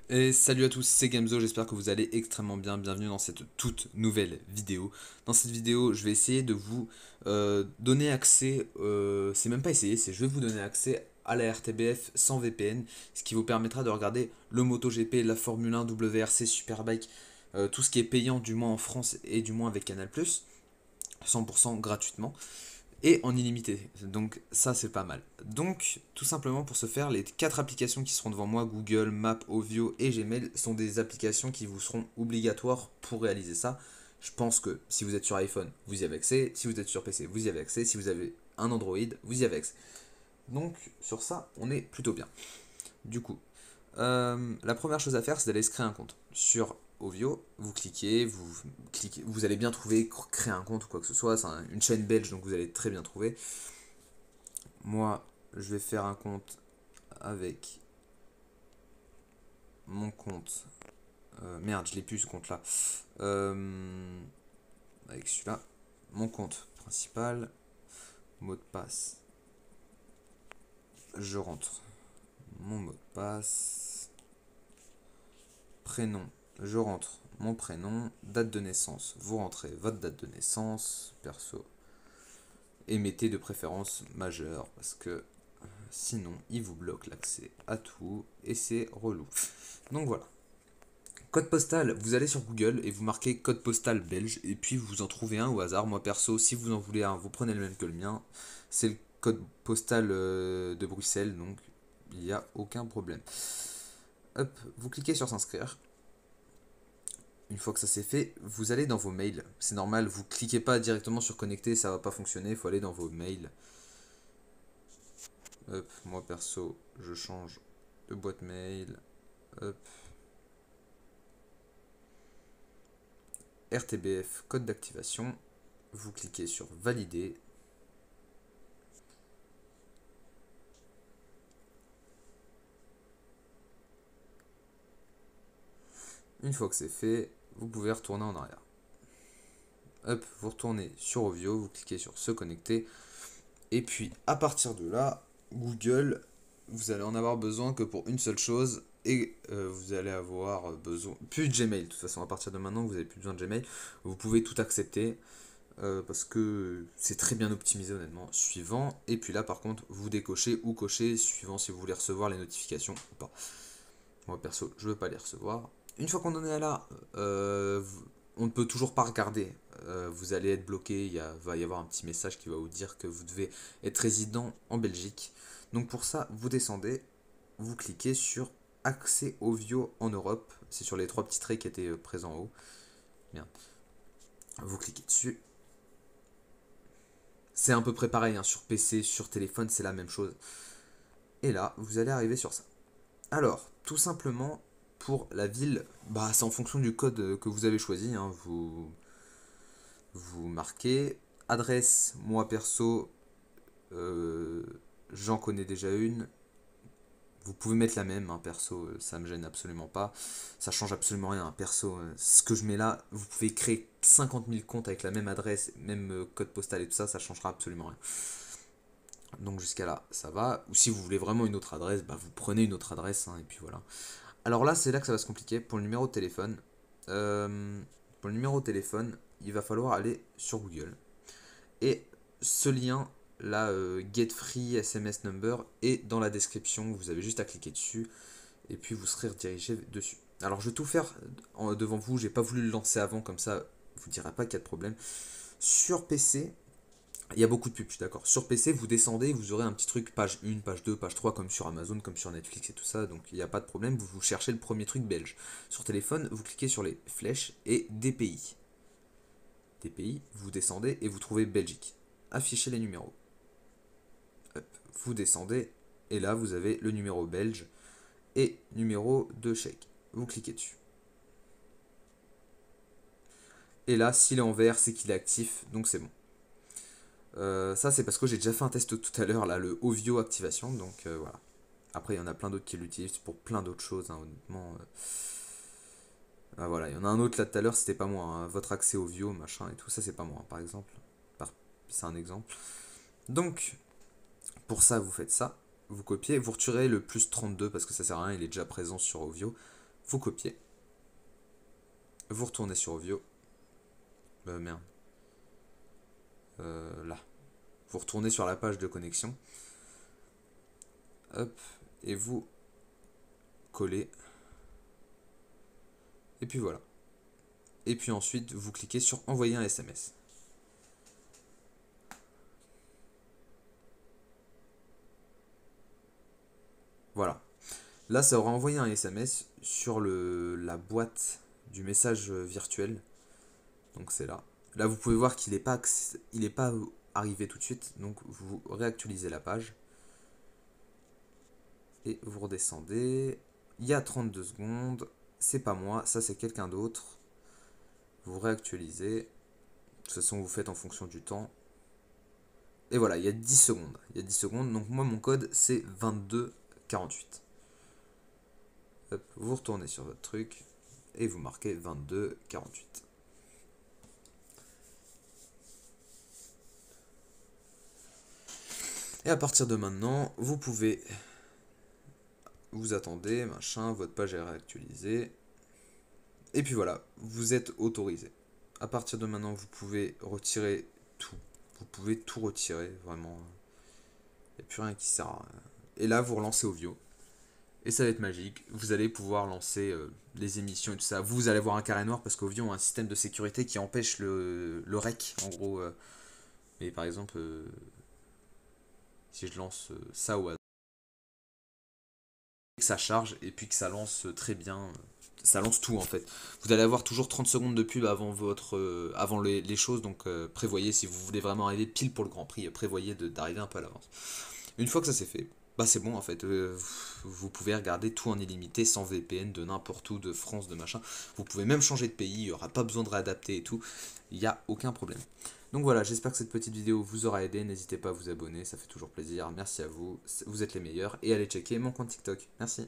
Et salut à tous, c'est Gamzo, j'espère que vous allez extrêmement bien. Bienvenue dans cette toute nouvelle vidéo. Dans cette vidéo, je vais essayer de vous donner accès, c'est même pas essayer, c'est je vais vous donner accès à la RTBF sans VPN, ce qui vous permettra de regarder le MotoGP, la Formule 1, WRC, Superbike, tout ce qui est payant du moins en France et du moins avec Canal+, 100% gratuitement et en illimité. Donc ça c'est pas mal. Donc tout simplement pour ce faire, les quatre applications qui seront devant moi, Google, Maps, Ovio et Gmail, sont des applications qui vous seront obligatoires pour réaliser ça. Je pense que si vous êtes sur iPhone, vous y avez accès. Si vous êtes sur PC, vous y avez accès. Si vous avez un Android, vous y avez accès. Donc sur ça, on est plutôt bien. Du coup, la première chose à faire, c'est d'aller se créer un compte. Sur Ovio, vous cliquez, vous allez bien trouver créer un compte ou quoi que ce soit. C'est une chaîne belge, donc vous allez très bien trouver. Moi, je vais faire un compte avec mon compte. Merde, je l'ai plus ce compte-là. Euh, avec celui-là. Mon compte principal. Mot de passe. Je rentre mon mot de passe. Prénom. Je rentre mon prénom. Date de naissance. Vous rentrez votre date de naissance. Perso. Et mettez de préférence majeur parce que sinon il vous bloque l'accès à tout et c'est relou. Donc voilà. Code postal, vous allez sur Google et vous marquez code postal belge et puis vous en trouvez un au hasard. Moi perso, si vous en voulez un, vous prenez le même que le mien. C'est le code postal de Bruxelles, donc il n'y a aucun problème. Hop, vous cliquez sur s'inscrire. Une fois que ça c'est fait, vous allez dans vos mails. C'est normal, vous cliquez pas directement sur connecter, ça va pas fonctionner, il faut aller dans vos mails. Hop, moi perso, je change de boîte mail. Hop, RTBF, code d'activation. Vous cliquez sur valider. Une fois que c'est fait, vous pouvez retourner en arrière. Hop, vous retournez sur Ovio, vous cliquez sur se connecter. Et puis à partir de là, Google, vous allez en avoir besoin que pour une seule chose. Et vous allez avoir besoin. Plus de Gmail, de toute façon, à partir de maintenant, vous n'avez plus besoin de Gmail. Vous pouvez tout accepter. Parce que c'est très bien optimisé honnêtement. Suivant. Et puis là par contre, vous décochez ou cochez suivant si vous voulez recevoir les notifications ou pas. Moi perso, je veux pas les recevoir. Une fois qu'on en est là, on ne peut toujours pas regarder. Vous allez être bloqué, va y avoir un petit message qui va vous dire que vous devez être résident en Belgique. Donc pour ça, vous descendez, vous cliquez sur accès Ovio en Europe. C'est sur les trois petits traits qui étaient présents en haut. Bien. Vous cliquez dessus. C'est à peu près pareil, hein, sur PC, sur téléphone, c'est la même chose. Et là, vous allez arriver sur ça. Alors, tout simplement, pour la ville, bah, c'est en fonction du code que vous avez choisi. Hein, vous marquez adresse, moi perso, euh, j'en connais déjà une. Vous pouvez mettre la même, hein, perso, ça me gêne absolument pas. Ça change absolument rien, hein, perso. Ce que je mets là, vous pouvez créer 50 000 comptes avec la même adresse, même code postal et tout ça, ça changera absolument rien. Donc jusqu'à là, ça va. Ou si vous voulez vraiment une autre adresse, bah vous prenez une autre adresse, hein, et puis voilà. Alors là, c'est là que ça va se compliquer. Pour le numéro de téléphone, euh, pour le numéro de téléphone, il va falloir aller sur Google. Et ce lien, là, Get Free SMS Number, est dans la description. Vous avez juste à cliquer dessus et puis vous serez redirigé dessus. Alors je vais tout faire devant vous. J'ai pas voulu le lancer avant, comme ça, vous ne direz pas qu'il y a de problème. Sur PC, il y a beaucoup de pubs, je suis d'accord. Sur PC, vous descendez, vous aurez un petit truc, page 1, page 2, page 3, comme sur Amazon, comme sur Netflix et tout ça, donc il n'y a pas de problème, vous cherchez le premier truc belge. Sur téléphone, vous cliquez sur les flèches et DPI. DPI, vous descendez et vous trouvez Belgique. Affichez les numéros. Hop, vous descendez, et là vous avez le numéro belge et numéro de chèque. Vous cliquez dessus. Et là, s'il est en vert, c'est qu'il est actif, donc c'est bon. Ça, c'est parce que j'ai déjà fait un test tout à l'heure, là, le Ovio activation, donc voilà. Après, il y en a plein d'autres qui l'utilisent pour plein d'autres choses, hein, honnêtement. Ah, voilà, il y en a un autre là tout à l'heure, c'était pas moi, hein. Votre accès Ovio, machin et tout, ça, c'est pas moi, hein, par exemple. C'est un exemple. Donc, pour ça, vous faites ça. Vous copiez, vous retirez le plus 32 parce que ça sert à rien, il est déjà présent sur Ovio. vous copiez, vous retournez sur Ovio, merde, là, vous retournez sur la page de connexion, hop, et vous collez, et puis voilà. Et puis ensuite, vous cliquez sur envoyer un SMS. Voilà. Là, ça aura envoyé un SMS sur la boîte du message virtuel. Donc c'est là. Là, vous pouvez voir qu'il n'est pas arrivé tout de suite. Donc vous réactualisez la page. Et vous redescendez. Il y a 32 secondes. C'est pas moi, ça c'est quelqu'un d'autre. Vous réactualisez. De toute façon, vous faites en fonction du temps. Et voilà, il y a 10 secondes. Il y a 10 secondes. Donc moi, mon code, c'est 2248. Hop, vous retournez sur votre truc et vous marquez 2248. Et à partir de maintenant, vous pouvez, vous attendez, machin, votre page est réactualisée. Et puis voilà, vous êtes autorisé. À partir de maintenant, vous pouvez retirer tout. Vous pouvez tout retirer, vraiment. Il n'y a plus rien qui sert à rien. Et là, vous relancez Ovio. Et ça va être magique. Vous allez pouvoir lancer les émissions et tout ça. Vous allez avoir un carré noir parce qu'Ovio a un système de sécurité qui empêche le rec, en gros. Mais par exemple, si je lance ça au hasard, que ça charge et puis que ça lance très bien. Ça lance tout en fait. Vous allez avoir toujours 30 secondes de pub avant avant les choses, donc prévoyez, si vous voulez vraiment arriver pile pour le Grand Prix, prévoyez d'arriver un peu à l'avance. Une fois que ça c'est fait, bah c'est bon en fait. Vous pouvez regarder tout en illimité, sans VPN, de n'importe où, de France, de machin. Vous pouvez même changer de pays, il n'y aura pas besoin de réadapter et tout. Il n'y a aucun problème. Donc voilà, j'espère que cette petite vidéo vous aura aidé. N'hésitez pas à vous abonner, ça fait toujours plaisir. Merci à vous, vous êtes les meilleurs. Et allez checker mon compte TikTok. Merci.